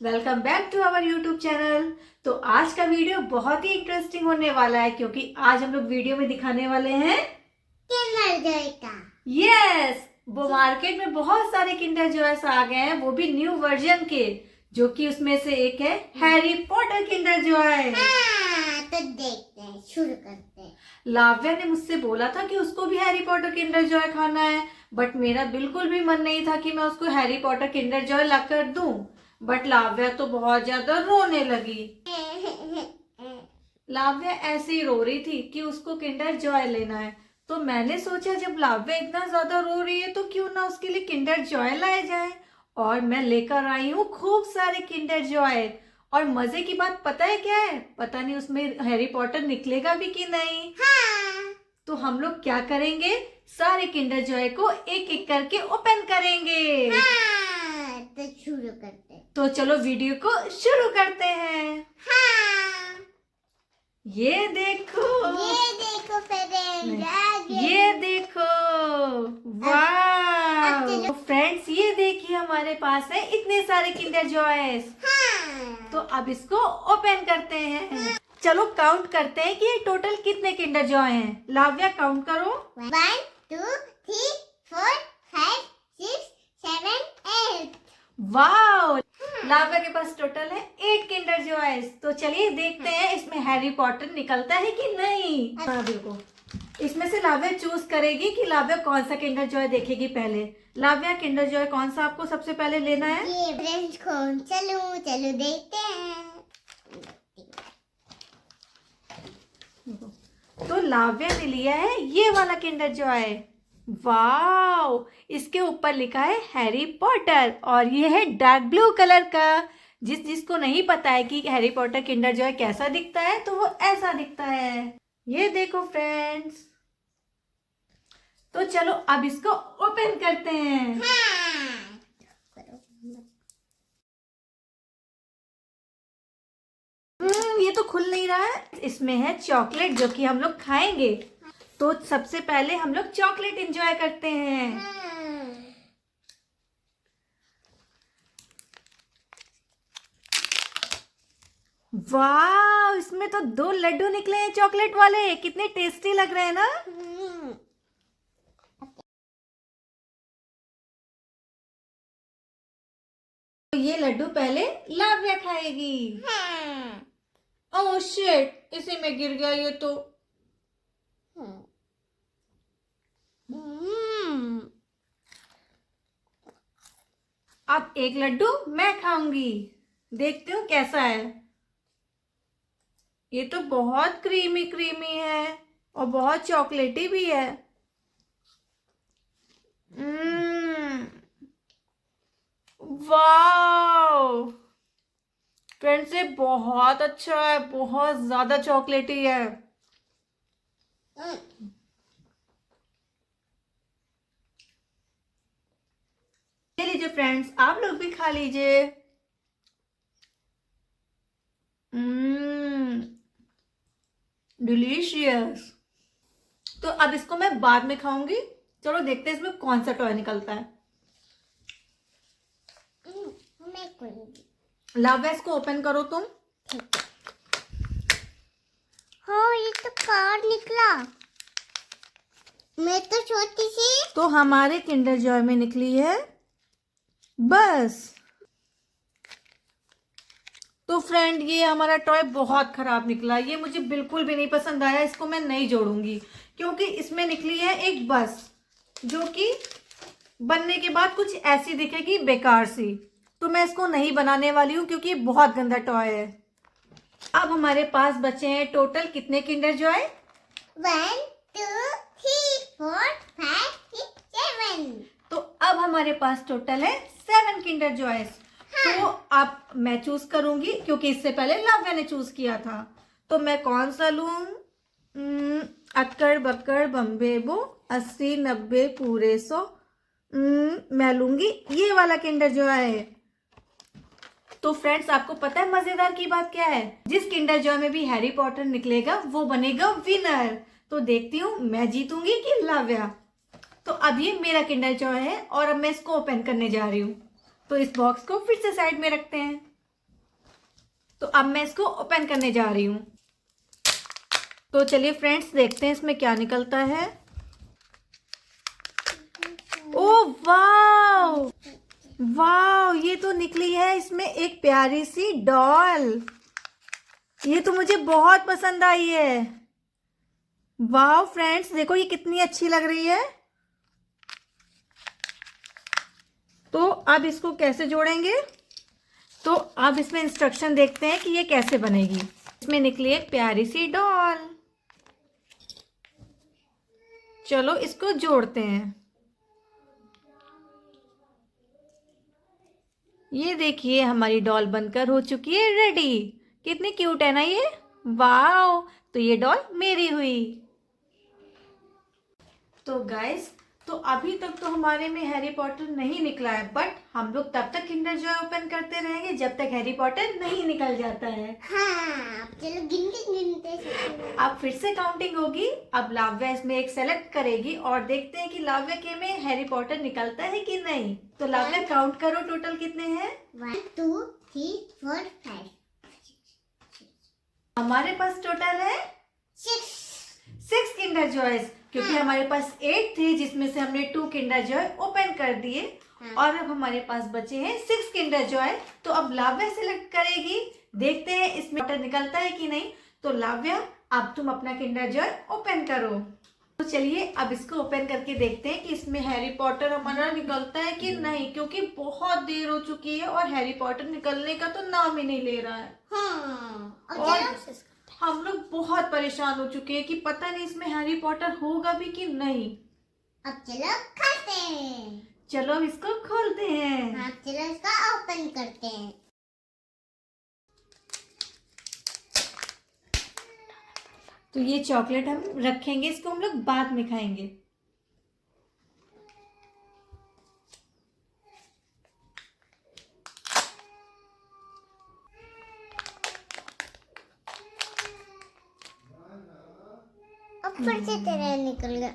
Welcome back to our YouTube channel. तो आज का वीडियो बहुत ही इंटरेस्टिंग होने वाला है क्योंकि आज हम लोग वीडियो में दिखाने वाले हैं किंडर जॉय का। यस, वो मार्केट में बहुत सारे किंडर जॉयस आ गए हैं, वो भी न्यू वर्जन के, जो कि उसमें से एक है हैरी पॉटर किंडर जॉय। तो देखते हैं, शुरू करते हैं। लाव्या ने मुझसे बोला था कि उसको भी हैरी पॉटर किंडर जॉय खाना है, बट मेरा बिल्कुल भी मन नहीं था कि मैं उसको हैरी पॉटर किंडर जॉय ला कर दूं। बट लाव्या तो बहुत ज्यादा रोने लगी। लाव्या ऐसे ही रो रही थी कि उसको किंडर जॉय लेना है। तो मैंने सोचा जब लाव्या इतना ज्यादा रो रही है तो क्यों ना उसके लिए किंडर जॉय लाया जाए। और मैं लेकर आई हूँ खूब सारे किंडर जॉय। और मजे की बात पता है क्या है? पता नहीं उसमें हैरी पॉटर निकलेगा भी कि नहीं। हाँ। तो हम लोग क्या करेंगे, सारे किंडर जॉय को एक एक करके ओपन करेंगे। हाँ, तो शुरू करते हैं। तो चलो वीडियो को शुरू करते हैं। हाँ। ये देखो फ्रेंड्स, ये देखो, वाह। तो फ्रेंड्स ये देखिए हमारे पास है इतने सारे किंडर जॉयस। हाँ। तो अब इसको ओपन करते हैं। चलो काउंट करते हैं कि ये टोटल कितने किंडर जॉय हैं। लाव्या काउंट करो। 1 2 3 4 5 6 7 8। वाओ, लाव्या के पास टोटल है 8 किंडर जॉयस। तो चलिए देखते हैं इसमें हैरी पॉटर निकलता है कि नहीं। देखो, इसमें से लाव्या चूज करेगी कि लाव्या कौन सा किंडर जॉय देखेगी पहले। लाव्या, किंडर जॉय कौन सा आपको सबसे पहले लेना है? ये फ्रेंड्स कौन? चलो देखते हैं। तो लाव्या ने लिया है ये वाला किंडर जॉय। वाओ, इसके ऊपर लिखा है हैरी पॉटर और ये है डार्क ब्लू कलर का। जिसको नहीं पता है कि हैरी पॉटर किंडर जॉय कैसा दिखता है तो वो ऐसा दिखता है। ये देखो फ्रेंड्स। तो चलो अब इसको ओपन करते हैं। ये तो खुल नहीं रहा है। इसमें है चॉकलेट जो कि हम लोग खाएंगे। तो सबसे पहले हम लोग चॉकलेट एंजॉय करते हैं। वाह, इसमें तो 2 लड्डू निकले हैं चॉकलेट वाले। कितने टेस्टी लग रहे हैं ना। तो ये लड्डू पहले लाव्या खाएगी। ओह शिट, इसी में गिर गया ये तो। अब एक लड्डू मैं खाऊंगी, देखती हूँ कैसा है। ये तो बहुत क्रीमी क्रीमी है और बहुत चॉकलेटी भी है। वाओ फ्रेंड्स, ये बहुत अच्छा है, बहुत ज्यादा चॉकलेटी है। ले लीजिए फ्रेंड्स, आप लोग भी खा लीजिए। डिलीशियस। तो अब इसको मैं बाद में खाऊंगी। चलो देखते हैं इसमें कौन सा टॉय निकलता है। लाव्या, इसको ओपन करो तुम। हाँ, ये तो कार निकला। मैं तो छोटी सी। तो हमारे किंडर जॉय में निकली है बस। तो फ्रेंड, ये हमारा टॉय बहुत खराब निकला। ये मुझे बिल्कुल भी नहीं पसंद आया। इसको मैं नहीं जोड़ूंगी क्योंकि इसमें निकली है एक बस, जो कि बनने के बाद कुछ ऐसी दिखेगी बेकार सी। तो मैं इसको नहीं बनाने वाली हूँ क्योंकि बहुत गंदा टॉय है। अब हमारे पास बचे हैं टोटल कितने किंडर जॉय? 1 2 3 4 5 6 7। तो अब हमारे पास टोटल है 7 किंडर जॉयस। तो अब मैं चूज करूंगी क्योंकि इससे पहले लाव्या ने चूज किया था। तो मैं कौन सा लूं? अक्कड़ बक्कड़ बम्बे बो 80 90 पूरे 100। मैं लूंगी ये वाला किंडर जॉय। तो फ्रेंड्स, आपको पता है मजेदार की बात क्या है? जिस किंडर जॉय में भी हैरी पॉटर निकलेगा वो बनेगा विनर। तो देखती हूँ मैं जीतूंगी कि लाव्या। तो अब ये मेरा किंडर जॉय है और अब मैं इसको ओपन करने जा रही हूँ। तो इस बॉक्स को फिर से साइड में रखते हैं। तो अब मैं इसको ओपन करने जा रही हूँ। तो चलिए फ्रेंड्स, देखते हैं इसमें क्या निकलता है। ओ वाओ, वाओ, ये तो निकली है इसमें एक प्यारी सी डॉल। ये तो मुझे बहुत पसंद आई है। वाओ फ्रेंड्स, देखो ये कितनी अच्छी लग रही है। तो अब इसको कैसे जोड़ेंगे? तो अब इसमें इंस्ट्रक्शन देखते हैं कि ये कैसे बनेगी। इसमें निकली एक प्यारी सी डॉल। चलो इसको जोड़ते हैं। ये देखिए हमारी डॉल बनकर हो चुकी है रेडी। कितनी क्यूट है ना ये। वाओ, तो ये डॉल मेरी हुई। तो गाइस, तो अभी तक तो हमारे में हैरी पॉटर नहीं निकला है, बट हम लोग तब तक किंडर जॉय ओपन करते रहेंगे जब तक हैरी पॉटर नहीं निकल जाता है। हाँ, चलो गिनते गिनते अब फिर से काउंटिंग होगी। अब लाव्या इसमें एक सेलेक्ट करेगी और देखते हैं कि लाव्या के में हैरी पॉटर निकलता है कि नहीं। तो लाव्या काउंट करो, टोटल कितने हैं? 1 2 3 4 5 हमारे पास टोटल है 6 किंडर जॉयज, क्योंकि हमारे पास 8 थे जिसमें से हमने 2 किंडर जॉय ओपन कर दिए। और अब हमारे पास बचे हैं 6 किंडर जॉय। तो अब लाव्या सिलेक्ट करेगी, देखते हैं इसमें पॉटर निकलता है कि नहीं। तो लाव्या, अब तुम अपना किंडर जॉय ओपन करो। तो चलिए अब इसको ओपन करके देखते हैं कि इसमें हैरी पॉटर हमारा निकलता है कि नहीं, क्योंकि बहुत देर हो चुकी है और हैरी पॉटर निकलने का तो नाम ही नहीं ले रहा है। हाँ, और हम लोग बहुत परेशान हो चुके हैं कि पता नहीं इसमें हैरी पॉटर होगा भी कि नहीं। अब चलो खाते हैं। चलो अब इसको खोलते हैं। हाँ, चलो इसका ओपन करते हैं। तो ये चॉकलेट हम रखेंगे, इसको हम लोग बाद में खाएंगे। अब फिर से तेरा निकल गया।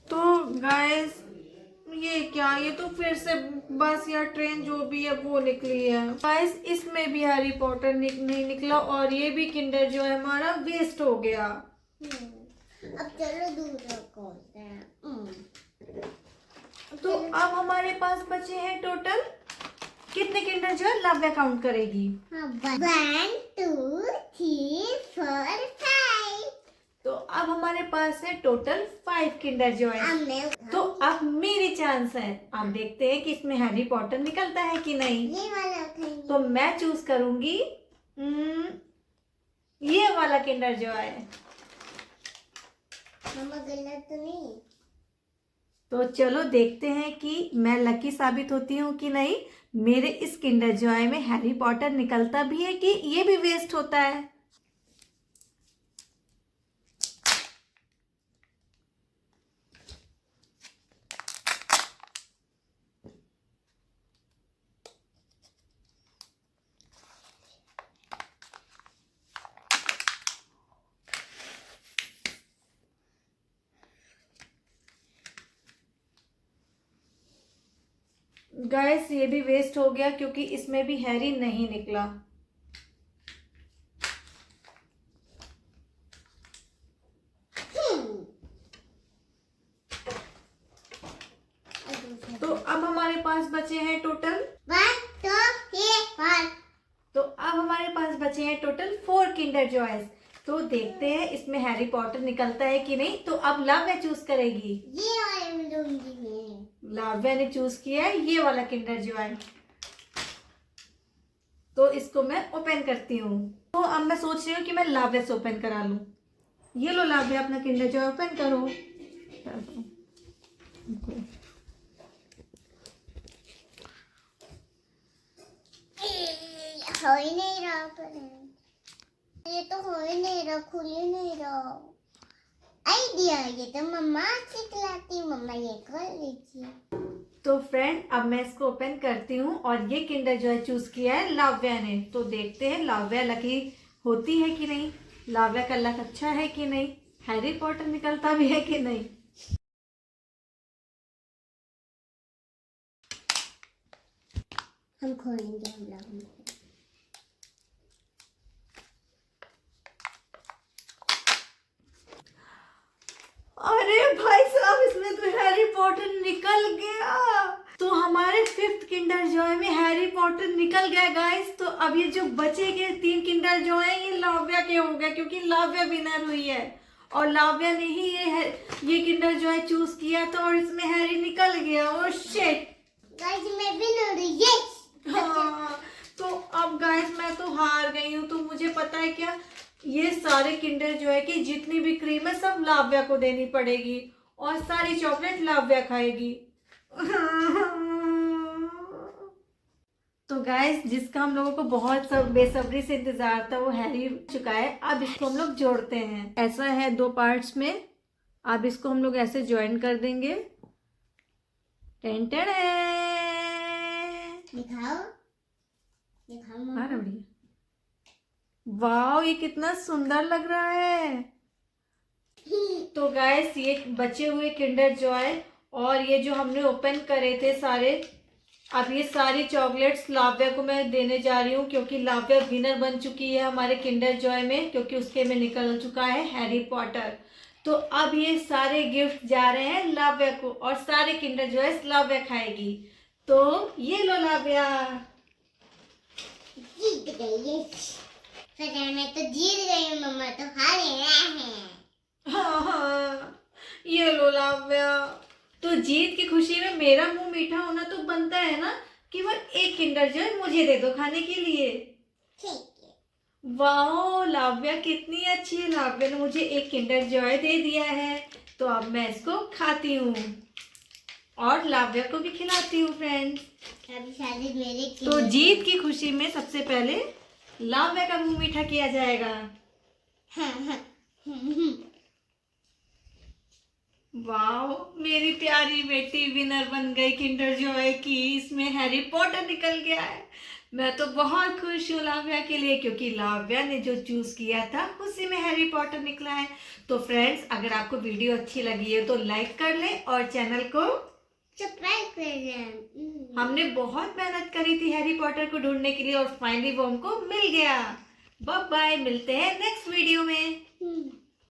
तो गाइस, ये क्या, ये तो फिर से बस या ट्रेन जो भी है वो निकली है। गाइस, इसमें भी हैरी पॉटर नहीं निकला और ये भी किंडर जो है हमारा वेस्ट हो गया। अब चलो दूसरा खोलते हैं। तो अब हमारे पास बचे हैं टोटल कितने किंडर जो है, लाव्या काउंट करेगी। 1 2 3 4 5। तो अब हमारे पास है टोटल 5 किंडर जॉय। तो अब मेरी चांस है। अब देखते हैं कि इसमें हैरी पॉटर निकलता है कि नहीं। ये वाला उठाएंगे। तो मैं चूज करूंगी ये वाला किंडर जॉय। मम्मा गलत तो नहीं? तो चलो देखते हैं कि मैं लकी साबित होती हूँ कि नहीं। मेरे इस किंडर जॉय में हैरी पॉटर निकलता भी है कि ये भी वेस्ट होता है। गाइस, ये भी वेस्ट हो गया क्योंकि इसमें भी हैरी नहीं निकला। तो अब हमारे पास बचे हैं टोटल 1 2 3 4। तो अब हमारे पास बचे हैं टोटल 4 किंडर जॉयज। तो देखते हैं इसमें हैरी पॉटर निकलता है कि नहीं। तो अब लाव्या चूज करेगी। ये वाले में दूंगी मैं। लाव्या ने चूज किया है ये वाला किंडर जॉय। तो इसको मैं ओपन करती हूँ। तो अब मैं सोच रही हूँ कि मैं लाव्या से ओपन करा लूं। ये लो लाव्या, अपना किंडर जॉय ओपन करो। हो ही नहीं रहा पर ये तो हो ही नहीं रहा, खुल ही नहीं रहा। आइडिया, ये तो मम्मा सिखलाती। मम्मा ये खोल लीजिए। तो फ्रेंड, अब मैं इसको ओपन करती हूँ और ये किंडर जॉय चूज किया है लाव्या ने। तो देखते हैं लाव्या लकी होती है कि नहीं, लाव्या का लक अच्छा है कि नहीं, हैरी पॉटर निकलता भी है कि नहीं। हम खोलेंगे हम लोग। निकल गया। तो हमारे 5th किंडर जॉय में हैरी पॉटर निकल गया गाइस। तो अब ये जो बचे के 3 किंडर जॉय हैं ये लाव्या के हो गए, क्योंकि लाव्या विनर हुई है और लाव्या ने ही ये किंडर जॉय चूज किया था और इसमें हैरी निकल गया। ओह शिट गाइस मैं विनर हूँ, यस। हाँ, तो अब गाइस मैं तो हार गई हूँ। तो मुझे पता है क्या, ये सारे किंडर जॉय की जितनी भी क्रीम है सब लाव्या को देनी पड़ेगी और सारी चॉकलेट लाव्या खाएगी। तो गाइस जिसका हम लोगों को बहुत बेसब्री से इंतजार था वो हैरी चुका है। अब इसको हम लोग जोड़ते हैं। ऐसा है 2 पार्ट्स में। अब इसको हम लोग ऐसे ज्वाइन कर देंगे। टेन टेन दिखाओ दिखाओ मम्मा। बढ़िया। वाह ये कितना सुंदर लग रहा है। तो गाइस ये बचे हुए किंडर जॉय और ये जो हमने ओपन करे थे सारे, अब ये सारी चॉकलेट्स लाव्या को मैं देने जा रही हूँ, क्योंकि लाव्या विनर बन चुकी है हमारे किंडर जॉय में, क्योंकि उसके में निकल चुका है हैरी पॉटर। तो अब ये सारे गिफ्ट जा रहे हैं लाव्या को और सारे किंडर जॉय लाव्या खाएगी। तो ये लो लाव्या। जीत गई, यस। फिर मैं तो जीत गई हूँ, मम्मा तो हारे हैं। हाँ, ये लो लाव्या। तो जीत की खुशी में मेरा मुंह मीठा होना तो बनता है ना, कि वो एक किंडर जॉय मुझे दे दो खाने के लिए। ठीक है। वाओ लाव्या कितनी अच्छी है। लाव्या ने मुझे एक किंडर जॉय दे दिया है, तो अब मैं इसको खाती हूँ और लाव्या को भी खिलाती हूँ फ्रेंड्स। अभी शादी मेरे की। तो जीत की खुशी में सबसे पहले लाव्या का मुंह मीठा किया जाएगा। हाँ हाँ। वाओ मेरी प्यारी बेटी विनर बन गई किंडर जॉय की। इसमें हैरी पॉटर निकल गया है। मैं तो बहुत खुश हूँ लाव्या के लिए, क्योंकि लाव्या ने जो चूज किया था उसी में हैरी पॉटर निकला है। तो फ्रेंड्स अगर आपको वीडियो अच्छी लगी है तो लाइक कर लें और चैनल को सब्सक्राइब कर दें। हमने बहुत मेहनत करी थी हैरी पॉटर को ढूंढने के लिए और फाइनली वो हमको मिल गया। बाय बाय, मिलते हैं नेक्स्ट वीडियो में।